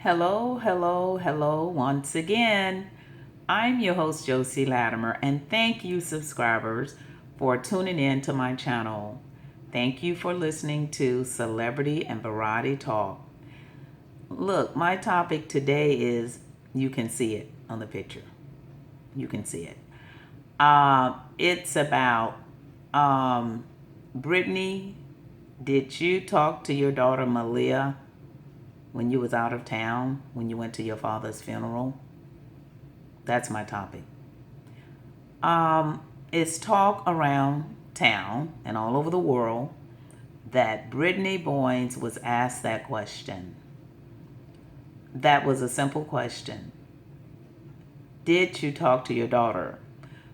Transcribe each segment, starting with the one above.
Hello, hello, hello once again. I'm your host, Josie Latimer, and thank you, subscribers, for tuning in to my channel. Thank you for listening to Celebrity and Variety Talk. Look, my topic today is you can see it on the picture. You can see it. It's about Brittany. Did you talk to your daughter Maleah when you was out of town, when you went to your father's funeral? That's my topic. It's talk around town and all over the world that Brittany Boynes was asked that question. That was a simple question. Did you talk to your daughter?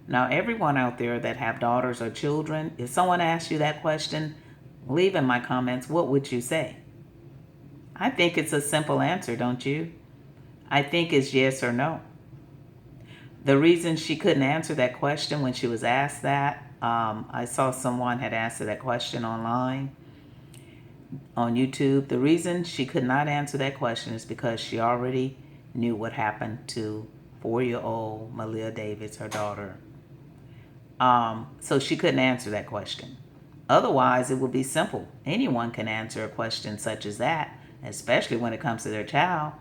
Now, everyone out there that have daughters or children, if someone asks you that question, leave in my comments, what would you say? I think it's a simple answer, don't you? I think it's yes or no. The reason she couldn't answer that question when she was asked that, I saw someone had asked her that question online on YouTube. The reason she could not answer that question is because she already knew what happened to 4-year-old Maleah Davis, her daughter. So she couldn't answer that question. Otherwise, it would be simple. Anyone can answer a question such as that, especially when it comes to their child.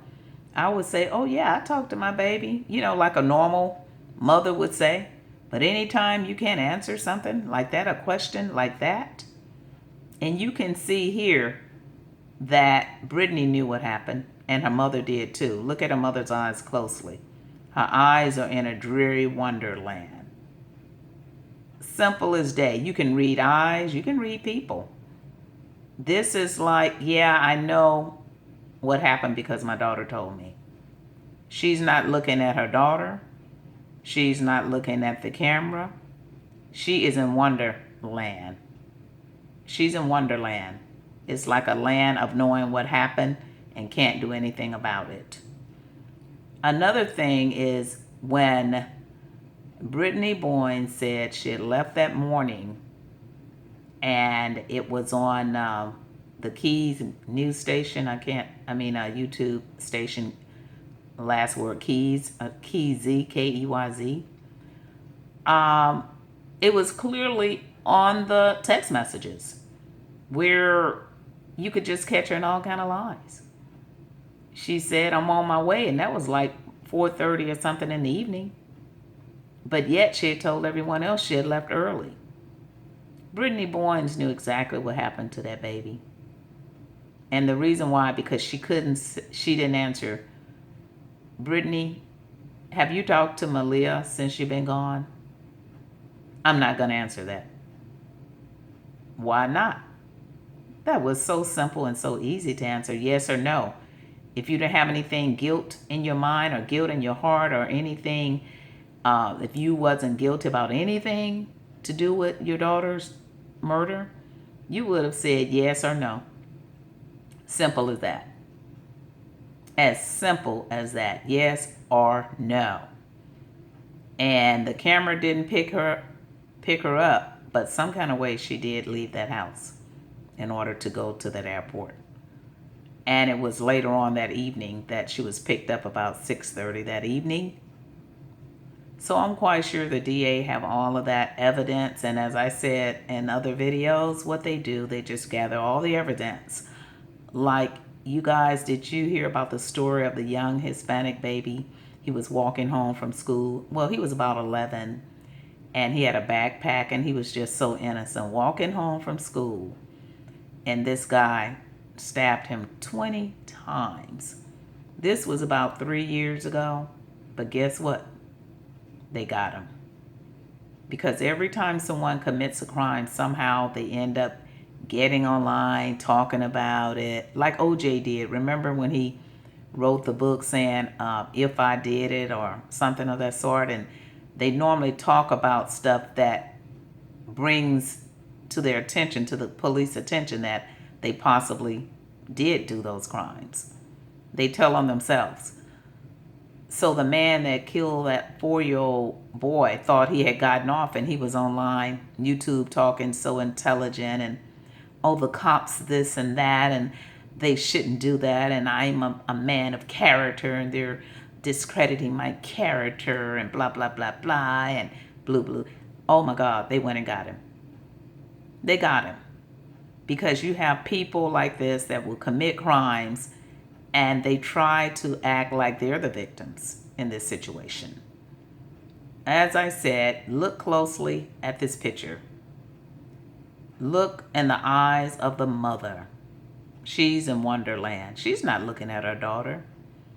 I would say, oh yeah, I talked to my baby, like a normal mother would say. But anytime you can't answer something like that, a question like that, and you can see here that Brittany knew what happened, and her mother did too. Look at her mother's eyes closely. Her eyes are in a dreary wonderland. Simple as day. You can read eyes, you can read people. This is like, yeah, I know what happened because my daughter told me. She's not looking at her daughter. She's not looking at the camera. She is in Wonderland. She's in Wonderland. It's like a land of knowing what happened and can't do anything about it. Another thing is when Brittany Boyne said she had left that morning and it was on the Keys news station. YouTube station, last word Keys, Keyz, Keyz. It was clearly on the text messages where you could just catch her in all kind of lies. She said, I'm on my way, and that was like 4:30 or something in the evening. But yet she had told everyone else she had left early. Brittany Boynes knew exactly what happened to that baby. And the reason why, because she didn't answer. Brittany, have you talked to Maleah since you've been gone? I'm not going to answer that. Why not? That was so simple and so easy to answer, yes or no. If you don't have anything guilt in your mind or guilt in your heart or anything, if you wasn't guilty about anything to do with your daughter's murder, you would have said yes or no. Simple as that. As simple as that. Yes or no. And the camera didn't pick her up, but some kind of way she did leave that house in order to go to that airport. And it was later on that evening that she was picked up, about 6:30 that evening. So I'm quite sure the DA have all of that evidence. And as I said in other videos, what they do, they just gather all the evidence. Like, you guys, did you hear about the story of the young Hispanic baby? He was walking home from school. Well, he was about 11, and he had a backpack, and he was just so innocent, walking home from school. And this guy stabbed him 20 times. This was about 3 years ago. But guess what? They got him. Because every time someone commits a crime, somehow they end up getting online, talking about it. Like OJ did. Remember when he wrote the book saying, if I did it, or something of that sort? And they normally talk about stuff that brings to their attention, to the police attention, that they possibly did do those crimes. They tell on themselves. So the man that killed that 4-year-old boy thought he had gotten off, and he was online, YouTube, talking so intelligent, and oh, the cops this and that, and they shouldn't do that, and I'm a man of character, and they're discrediting my character, and blah, blah, blah, blah, and blue, blue. Oh my God, they went and got him. They got him. Because you have people like this that will commit crimes, and they try to act like they're the victims in this situation. As I said, look closely at this picture. Look in the eyes of the mother. She's in Wonderland. She's not looking at her daughter.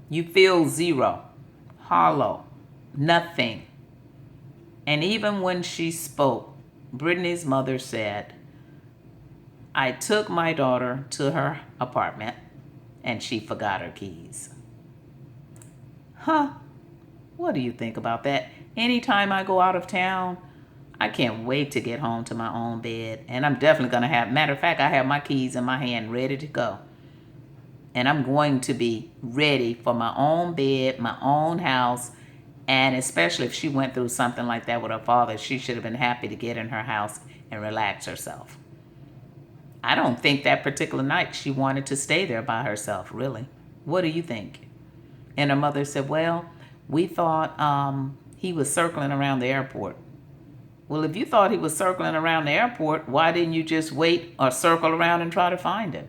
You feel zero, hollow, nothing. And even when she spoke, Brittany's mother said, I took my daughter to her apartment and she forgot her keys. Huh? What do you think about that? Anytime I go out of town, I can't wait to get home to my own bed. And I'm definitely going to have, matter of fact, I have my keys in my hand ready to go. And I'm going to be ready for my own bed, my own house. And especially if she went through something like that with her father, she should have been happy to get in her house and relax herself. I don't think that particular night she wanted to stay there by herself, really. What do you think? And her mother said, well, we thought he was circling around the airport. Well, if you thought he was circling around the airport, why didn't you just wait or circle around and try to find him?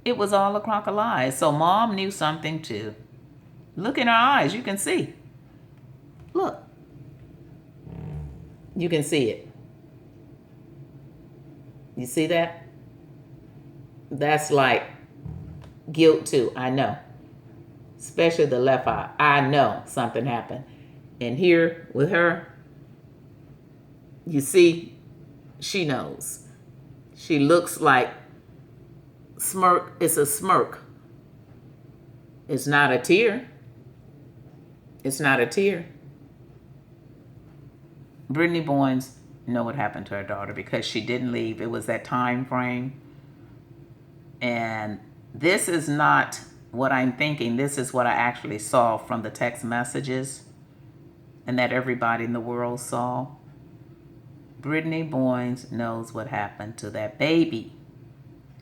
It was all a crock of lies. So mom knew something too. Look in her eyes. You can see. Look. You can see it. You see that? That's like guilt too. I know. Especially the left eye. I know something happened. And here with her, you see, she knows. She looks like smirk. It's a smirk. It's not a tear. It's not a tear. Brittany Boynes know what happened to her daughter because she didn't leave. It was that time frame. And this is not what I'm thinking. This is what I actually saw from the text messages and that everybody in the world saw. Brittany Boynes knows what happened to that baby.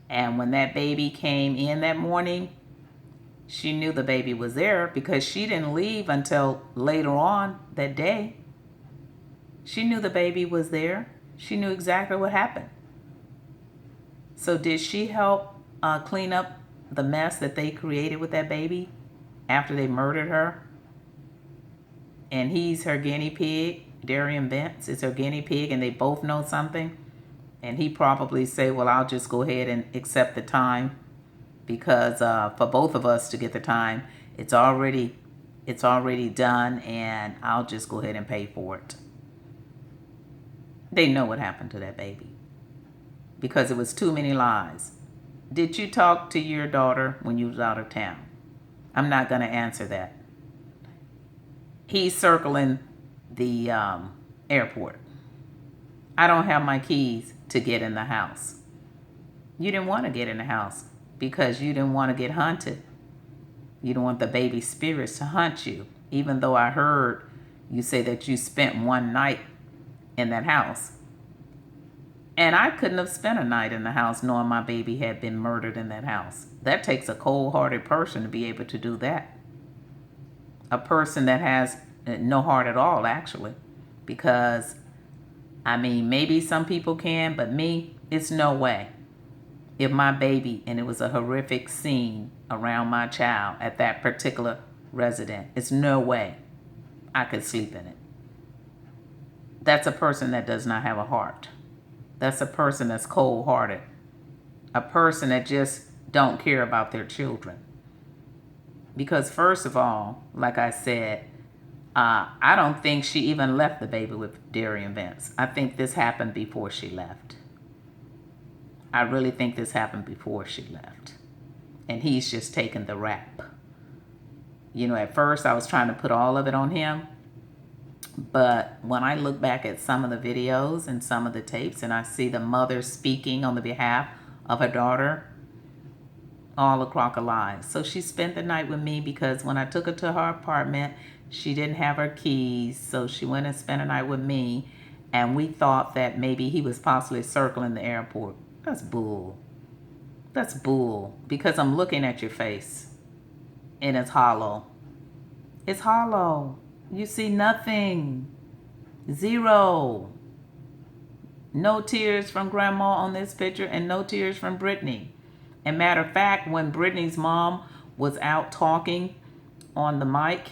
And when that baby came in that morning, she knew the baby was there because she didn't leave until later on that day. She knew the baby was there. She knew exactly what happened. So did she help clean up the mess that they created with that baby after they murdered her? And he's her guinea pig. DERION VENCE is her guinea pig, and they both know something. And he probably say, well, I'll just go ahead and accept the time because for both of us to get the time, it's already done, and I'll just go ahead and pay for it. They know what happened to that baby because it was too many lies. Did you talk to your daughter when you was out of town? I'm not going to answer that. He's circling the airport. I don't have my keys to get in the house. You didn't want to get in the house because you didn't want to get hunted. You didn't want the baby spirits to hunt you, even though I heard you say that you spent one night in that house. And I couldn't have spent a night in the house knowing my baby had been murdered in that house. That takes a cold-hearted person to be able to do that. A person that has no heart at all, actually. Because, I mean, maybe some people can, but me, it's no way. If my baby, and it was a horrific scene around my child at that particular resident, it's no way I could sleep in it. That's a person that does not have a heart. That's a person that's cold-hearted. A person that just don't care about their children. Because first of all, like I said, I don't think she even left the baby with DERION VENCE. I think this happened before she left. I really think this happened before she left. And he's just taking the rap. You know, at first I was trying to put all of it on him. But when I look back at some of the videos and some of the tapes and I see the mother speaking on the behalf of her daughter, all a crock of lies. So she spent the night with me because when I took her to her apartment, she didn't have her keys. So she went and spent a night with me. And we thought that maybe he was possibly circling the airport. That's bull. That's bull, because I'm looking at your face and it's hollow. It's hollow. You see nothing. Zero. No tears from Grandma on this picture and no tears from Brittany. And matter of fact, when Brittany's mom was out talking on the mic,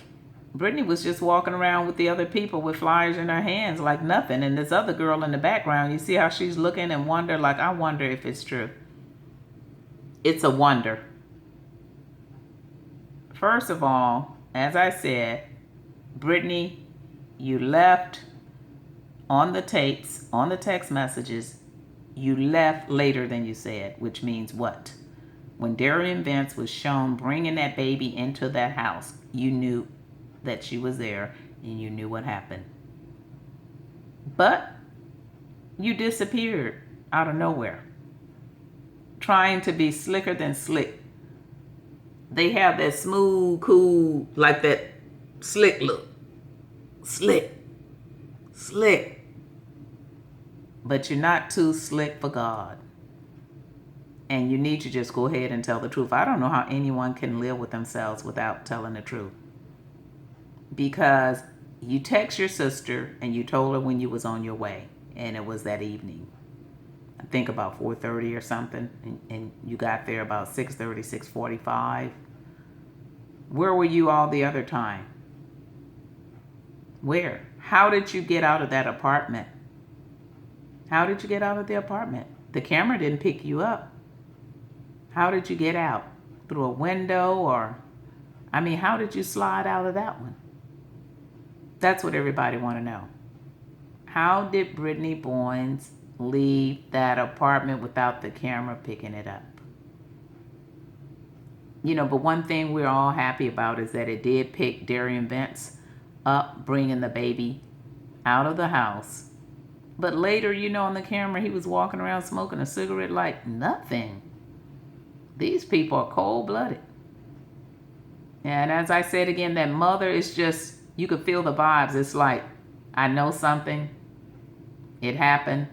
Brittany was just walking around with the other people with flyers in her hands like nothing. And this other girl in the background, you see how she's looking and wonder, like, I wonder if it's true. It's a wonder. First of all, as I said, Brittany, you left on the tapes, on the text messages, you left later than you said, which means what? When DERION VENCE was shown bringing that baby into that house, you knew that she was there and you knew what happened. But you disappeared out of nowhere, trying to be slicker than slick. They have that smooth, cool, like that slick look. Slick. But you're not too slick for God. And you need to just go ahead and tell the truth. I don't know how anyone can live with themselves without telling the truth. Because you text your sister and you told her when you was on your way. And it was that evening. I think about 4:30 or something. And you got there about 6:30, 6:45. Where were you all the other time? Where? How did you get out of that apartment? How did you get out of the apartment? The camera didn't pick you up. How did you get out? Through a window or, how did you slide out of that one? That's what everybody want to know. How did Brittany Boynes leave that apartment without the camera picking it up? But one thing we're all happy about is that it did pick DERION VENCE up, bringing the baby out of the house. But later, on the camera, he was walking around smoking a cigarette like nothing. These people are cold-blooded. And as I said again, that mother is just, you could feel the vibes. It's like, I know something. It happened.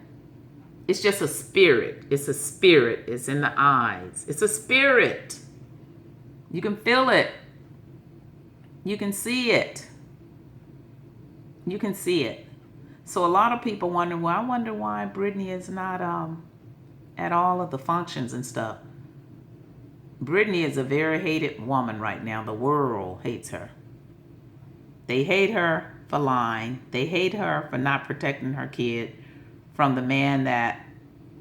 It's just a spirit. It's a spirit. It's in the eyes. It's a spirit. You can feel it. You can see it. You can see it. So a lot of people wonder, well, I wonder why Brittany is not at all of the functions and stuff. Brittany is a very hated woman right now. The world hates her. They hate her for lying. They hate her for not protecting her kid from the man that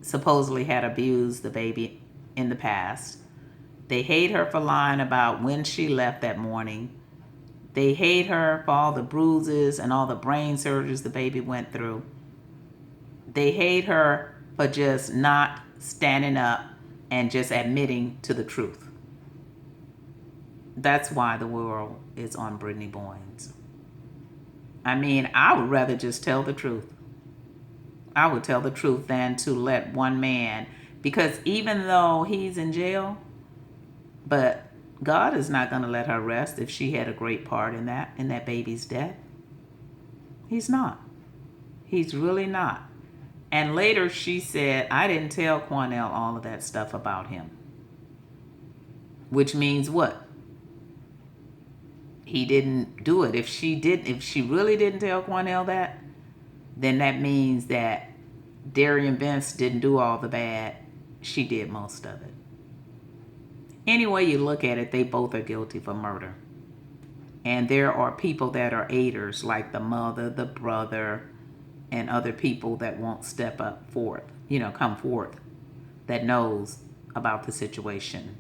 supposedly had abused the baby in the past. They hate her for lying about when she left that morning. They hate her for all the bruises and all the brain surgeries the baby went through. They hate her for just not standing up and just admitting to the truth. That's why the world is on Brittany Boynes. I would rather just tell the truth. I would tell the truth than to let one man, because even though he's in jail, but God is not going to let her rest if she had a great part in that baby's death. He's not. He's really not. And later she said, I didn't tell Cornell all of that stuff about him. Which means what? He didn't do it. If she really didn't tell Cornell that, then that means that DERION VENCE didn't do all the bad. She did most of it. Any way you look at it, they both are guilty for murder. And there are people that are aiders, like the mother, the brother, and other people that won't step up forth, come forth, that knows about the situation.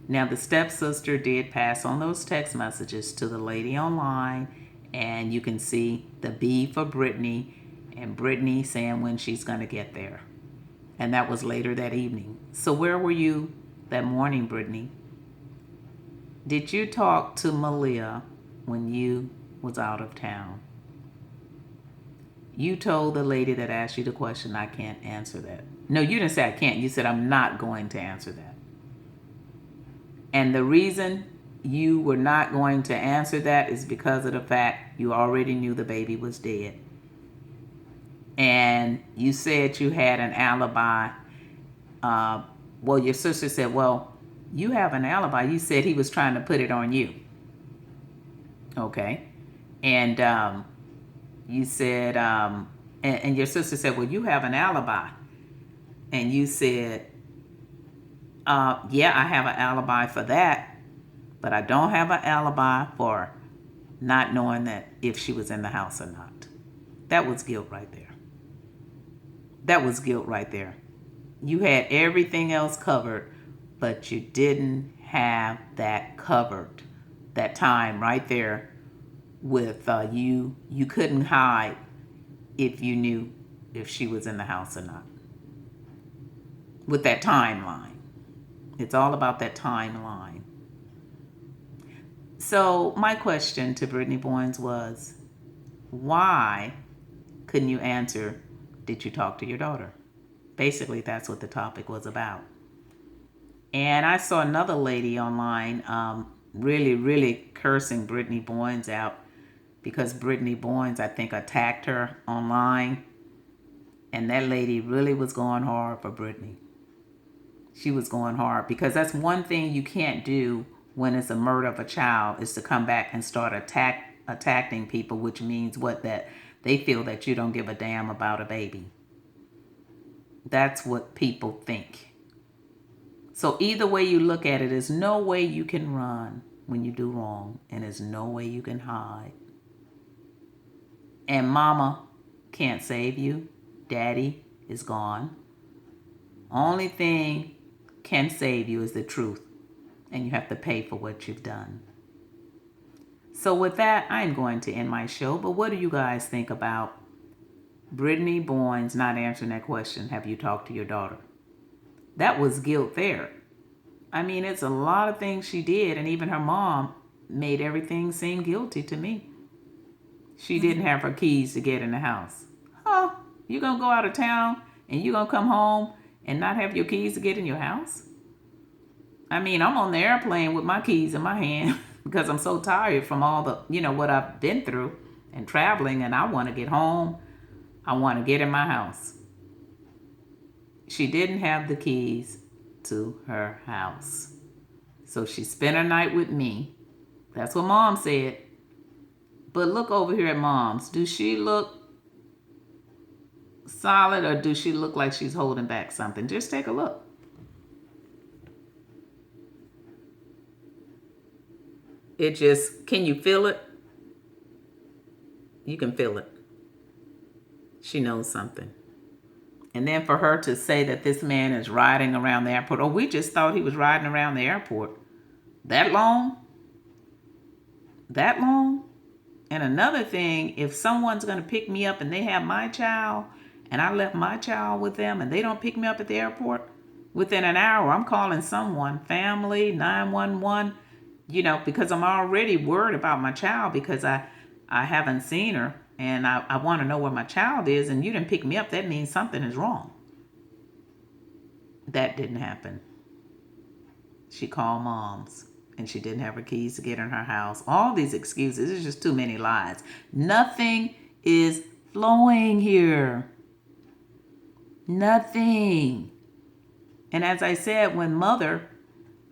Now, the stepsister did pass on those text messages to the lady online, and you can see the B for Brittany, and Brittany saying when she's going to get there. And that was later that evening. So where were you that morning, Brittany? Did you talk to Maleah when you was out of town? You told the lady that asked you the question, I can't answer that. No, you didn't say I can't. You said I'm not going to answer that. And the reason you were not going to answer that is because of the fact you already knew the baby was dead. And you said you had an alibi Well, your sister said, well, you have an alibi. You said he was trying to put it on you. Okay. And you said, and your sister said, well, you have an alibi. And you said, yeah, I have an alibi for that, but I don't have an alibi for not knowing that if she was in the house or not. That was guilt right there. That was guilt right there. You had everything else covered, but you didn't have that covered. That time right there with you couldn't hide if you knew if she was in the house or not. With that timeline. It's all about that timeline. So my question to Brittany Boynes was, why couldn't you answer, did you talk to your daughter? Basically, that's what the topic was about. And I saw another lady online really, really cursing Brittany Boynes out because Brittany Boynes, I think, attacked her online. And that lady really was going hard for Brittany. She was going hard because that's one thing you can't do when it's a murder of a child is to come back and start attacking people, which means what? That they feel that you don't give a damn about a baby. That's what people think. So either way you look at it, there's no way you can run when you do wrong, and there's no way you can hide. And mama can't save you. Daddy is gone. Only thing can save you is the truth, and you have to pay for what you've done. So with that, I'm going to end my show, but what do you guys think about Brittany Boynes not answering that question, have you talked to your daughter? That was guilt there. I mean, it's a lot of things she did, and even her mom made everything seem guilty to me. She didn't have her keys to get in the house. Huh? You gonna go out of town and you gonna come home and not have your keys to get in your house? I mean, I'm on the airplane with my keys in my hand because I'm so tired from all the, what I've been through and traveling, and I want to get home. I want to get in my house. She didn't have the keys to her house. So she spent her night with me. That's what mom said. But look over here at mom's. Do she look solid or does she look like she's holding back something? Just take a look. It just, can you feel it? You can feel it. She knows something. And then for her to say that this man is riding around the airport, or we just thought he was riding around the airport. That long? That long? And another thing, if someone's going to pick me up and they have my child, and I left my child with them and they don't pick me up at the airport, within an hour, I'm calling someone, family, 911, because I'm already worried about my child because I haven't seen her and I want to know where my child is, and you didn't pick me up. That means something is wrong. That didn't happen. She called mom's and she didn't have her keys to get in her house. All these excuses, it's just too many lies. Nothing is flowing here. Nothing. And as I said, when her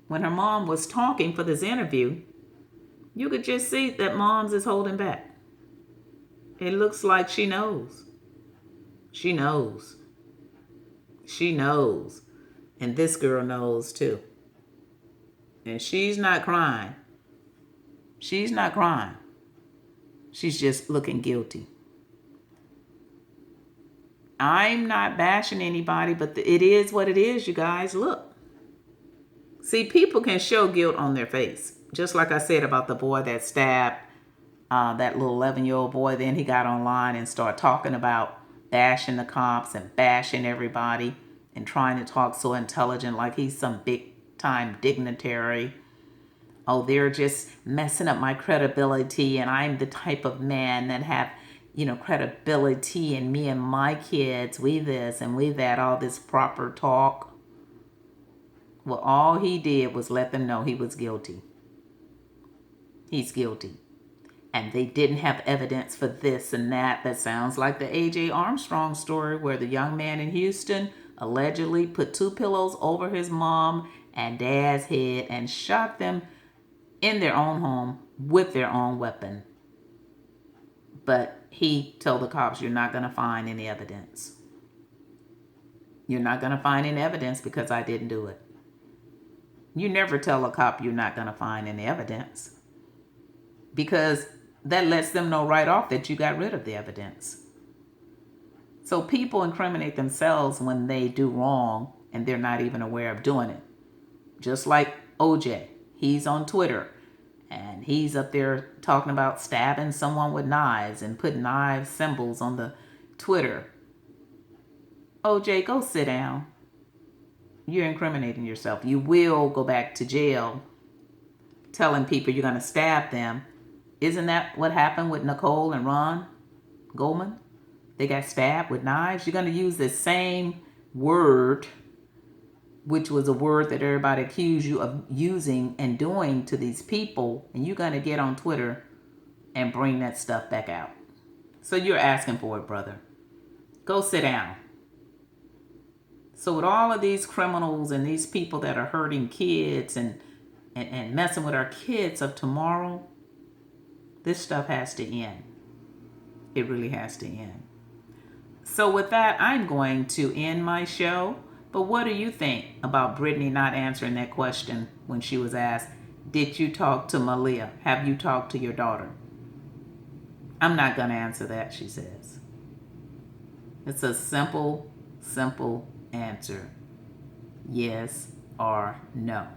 mom was talking for this interview, you could just see that mom's is holding back. It looks like she knows. She knows. She knows. And this girl knows too. And she's not crying. She's not crying. She's just looking guilty. I'm not bashing anybody, but it is what it is, you guys. Look. See, people can show guilt on their face. Just like I said about the boy that stabbed that little 11-year-old boy. Then he got online and started talking about bashing the cops and bashing everybody and trying to talk so intelligent like he's some big-time dignitary. Oh, they're just messing up my credibility, and I'm the type of man that have, credibility, and me and my kids, we this and we that, all this proper talk. Well, all he did was let them know he was guilty. He's guilty. And they didn't have evidence for this and that. That sounds like the A.J. Armstrong story where the young man in Houston allegedly put 2 pillows over his mom and dad's head and shot them in their own home with their own weapon. But he told the cops, you're not going to find any evidence. You're not going to find any evidence because I didn't do it. You never tell a cop you're not going to find any evidence, because that lets them know right off that you got rid of the evidence. So people incriminate themselves when they do wrong and they're not even aware of doing it. Just like OJ. He's on Twitter and he's up there talking about stabbing someone with knives and putting knife symbols on the Twitter. OJ, go sit down. You're incriminating yourself. You will go back to jail telling people you're going to stab them. Isn't that what happened with Nicole and Ron Goldman? They got stabbed with knives. You're going to use the same word, which was a word that everybody accused you of using and doing to these people, and you're going to get on Twitter and bring that stuff back out. So you're asking for it, brother. Go sit down. So with all of these criminals and these people that are hurting kids and messing with our kids of tomorrow, this stuff has to end. It really has to end. So with that, I'm going to end my show. But what do you think about Brittany not answering that question when she was asked, did you talk to Maleah? Have you talked to your daughter? I'm not going to answer that, she says. It's a simple answer. Yes or no.